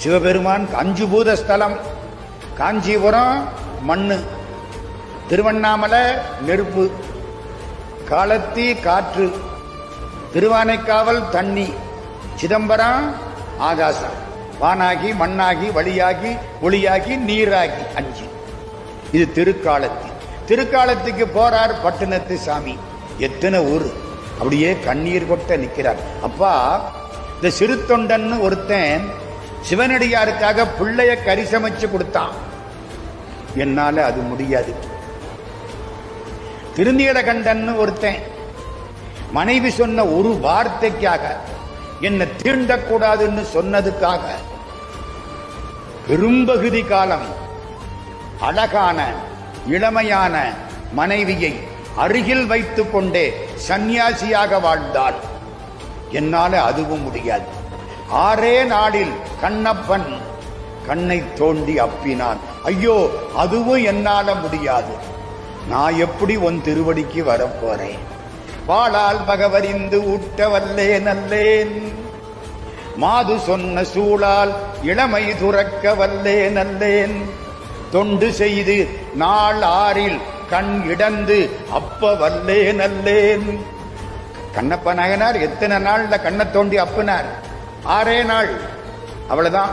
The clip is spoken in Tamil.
சிவபெருமான் அஞ்சு பூத ஸ்தலம். காஞ்சிபுரம் மண்ணு, திருவண்ணாமலை நெருப்பு, காலத்தி காற்று, திருவானைக்காவல் தண்ணி, சிதம்பரம் ஆகாசம், வானாகி மண்ணாகி வழியாகி ஒளியாகி நீராகி. அஞ்சு. இது திருக்காலத்தி. திருக்காலத்துக்கு போறார் பட்டினத்து சாமி. எத்தனை ஊர் அப்படியே கண்ணீர் கொட்ட நிற்கிறார். அப்பா, இந்த சிறு தொண்டன் ஒருத்தன் சிவனடியாருக்காக பிள்ளைய கறி சமைச்சு கொடுத்தான். என்னால அது முடியாது. திருநீலகண்டன் ஒருத்தன் மனைவி சொன்ன ஒரு வார்த்தைக்காக என்ன தீண்டக்கூடாதுன்னு சொன்னதுக்காக பெரும்பகுதி காலம் அழகான இளமையான மனைவியை அருகில் வைத்துக் கொண்டே சந்நியாசியாக வாழ்ந்தாள். என்னால அதுவும் முடியாது. 6 நாளில் கண்ணப்பன் கண்ணை தோண்டி அப்பினான். ஐயோ, அதுவும் என்னால முடியாது. நான் எப்படி உன் திருவடிக்கு வரப்போறேன்? வாளால் பகவரிந்து ஊட்ட வல்லேன் அல்லேன், மாது சொன்ன சூழால் இளமை துறக்க வல்லேன் அல்லேன், தொண்டு செய்து நாள் 6 கண் இடந்து அப்ப வல்லேன் அல்லேன். கண்ணப்ப நாயனார் எத்தனை நாள்ல கண்ணை தோண்டி அப்பினார்? 6 நாள். அவ்வளவுதான்.